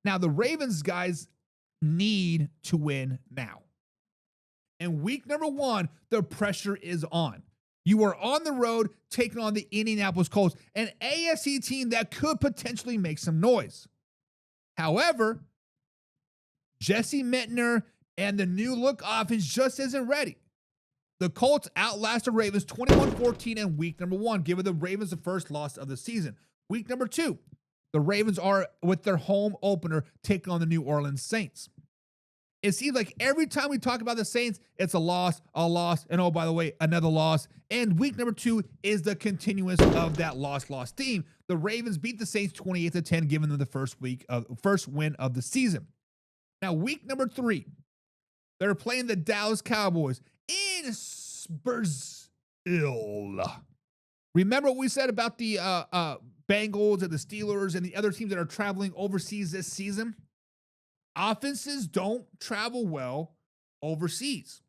Now, the Ravens, guys, need to win now. And week number 1, the pressure is on. You are on the road taking on the Indianapolis Colts, an AFC team that could potentially make some noise. However, Jesse Minter and the new look offense just isn't ready. The Colts outlast the Ravens 21-14 in week number 1, giving the Ravens the first loss of the season. Week number 2, the Ravens are with their home opener taking on the New Orleans Saints. It seems like every time we talk about the Saints, it's a loss, and oh, by the way, another loss. And week number 2 is the continuance of that loss theme. The Ravens beat the Saints 28-10, giving them the first win of the season. Now, week number 3, they're playing the Dallas Cowboys in Spursville. Remember what we said about the Bengals and the Steelers and the other teams that are traveling overseas this season? Offenses don't travel well overseas.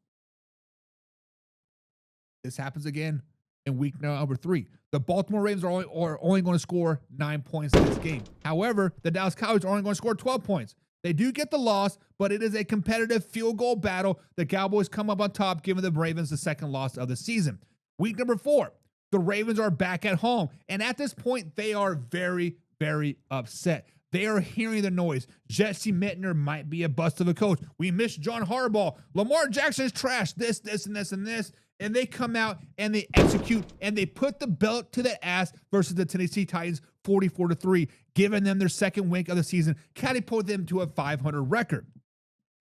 This happens again in week number 3. The Baltimore Ravens are only going to score 9 points in this game. However, the Dallas Cowboys are only going to score 12 points. They do get the loss, but it is a competitive field goal battle. The Cowboys come up on top, giving the Ravens the second loss of the season. Week number 4, the Ravens are back at home. And at this point, they are very, very upset. They are hearing the noise. Jesse Minter might be a bust of a coach. We miss John Harbaugh. Lamar Jackson is trash. This, and this, and this. And they come out and they execute and they put the belt to the ass versus the Tennessee Titans 44-3, giving them their second win of the season, catapulting them to a 500 record.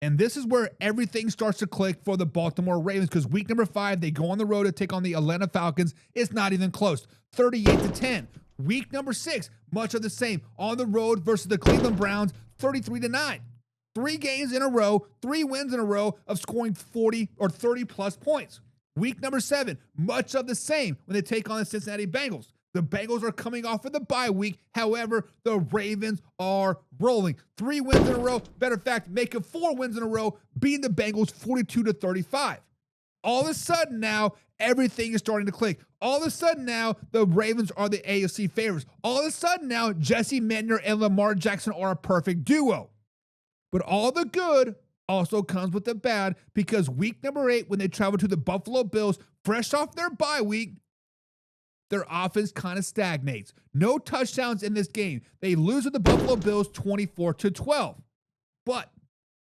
And this is where everything starts to click for the Baltimore Ravens, because week number 5, they go on the road to take on the Atlanta Falcons. It's not even close. 38-10. Week number 6, much of the same. On the road versus the Cleveland Browns, 33-9. 3 games in a row, 3 wins in a row of scoring 40 or 30 plus points. Week number 7, much of the same when they take on the Cincinnati Bengals. The Bengals are coming off of the bye week. However, the Ravens are rolling. 3 wins in a row. Better fact, making 4 wins in a row, beating the Bengals 42-35. All of a sudden now, everything is starting to click. All of a sudden now, the Ravens are the AFC favorites. All of a sudden now, Jesse Minter and Lamar Jackson are a perfect duo. But all the good also comes with the bad, because week number 8, when they travel to the Buffalo Bills, fresh off their bye week, their offense kind of stagnates. No touchdowns in this game. They lose to the Buffalo Bills 24-12. But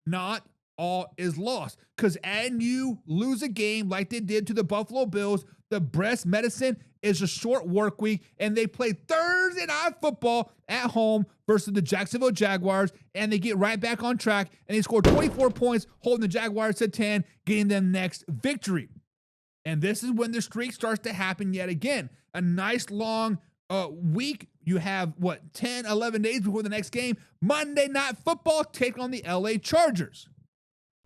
not all is lost, because and you lose a game like they did to the Buffalo Bills, the breast medicine is a short work week, and they play Thursday Night Football at home versus the Jacksonville Jaguars, and they get right back on track, and they score 24 points, holding the Jaguars to 10, getting them next victory. And this is when the streak starts to happen yet again. A nice long week. You have, 10, 11 days before the next game. Monday Night Football, take on the LA Chargers.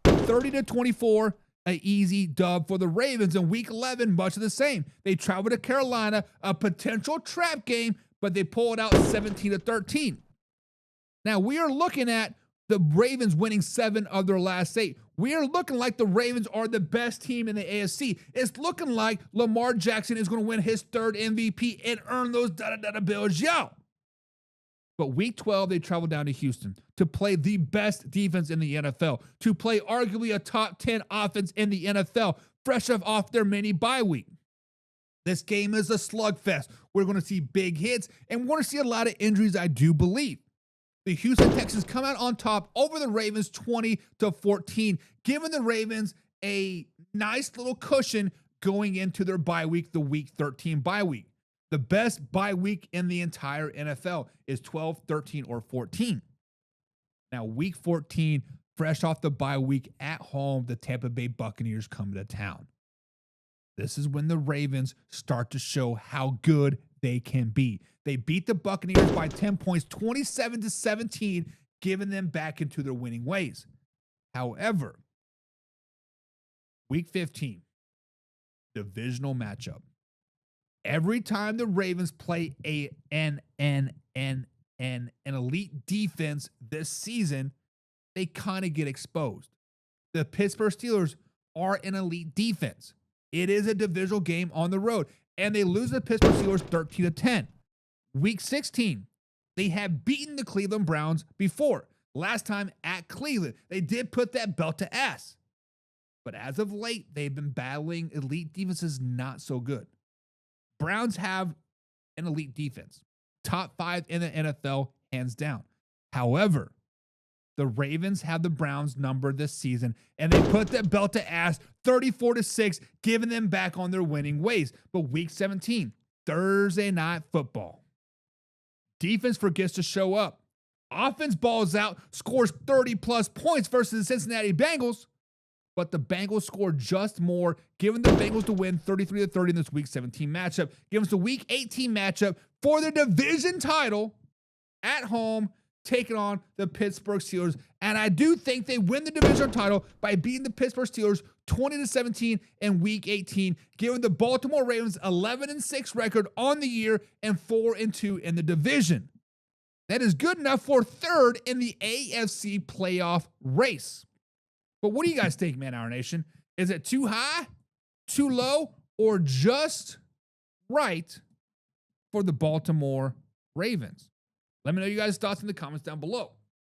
30-24, an easy dub for the Ravens. In week 11, much of the same. They travel to Carolina, a potential trap game, but they pull it out 17-13. Now, we are looking at the Ravens winning 7 of their last 8. We are looking like the Ravens are the best team in the AFC. It's looking like Lamar Jackson is going to win his 3rd MVP and earn those bills, yo. But week 12, they travel down to Houston to play the best defense in the NFL, to play arguably a top 10 offense in the NFL, fresh off their mini bye week. This game is a slugfest. We're going to see big hits, and we're going to see a lot of injuries, I do believe. The Houston Texans come out on top over the Ravens 20-14, giving the Ravens a nice little cushion going into their bye week, the week 13 bye week. The best bye week in the entire NFL is 12, 13, or 14. Now, week 14, fresh off the bye week at home, the Tampa Bay Buccaneers come to town. This is when the Ravens start to show how good they can be. They beat the Buccaneers by 10 points, 27-17, giving them back into their winning ways. However, week 15, divisional matchup. Every time the Ravens play an elite defense this season, they kind of get exposed. The Pittsburgh Steelers are an elite defense. It is a divisional game on the road, and they lose the Pittsburgh Steelers 13-10. Week 16, they have beaten the Cleveland Browns before. Last time at Cleveland, they did put that belt to ass. But as of late, they've been battling elite defenses not so good. Browns have an elite defense, top 5 in the NFL, hands down. However, the Ravens have the Browns number this season, and they put that belt to ass 34-6, giving them back on their winning ways. But week 17, Thursday Night Football, defense forgets to show up. Offense balls out, scores 30-plus points versus the Cincinnati Bengals, but the Bengals scored just more, giving the Bengals to win 33-30 in this Week 17 matchup. Giving us the Week 18 matchup for the division title at home, taking on the Pittsburgh Steelers. And I do think they win the division title by beating the Pittsburgh Steelers 20-17 in Week 18, giving the Baltimore Ravens 11-6 record on the year and 4-2 in the division. That is good enough for third in the AFC playoff race. But what do you guys think, Man Hour Nation? Is it too high, too low, or just right for the Baltimore Ravens? Let me know you guys' thoughts in the comments down below.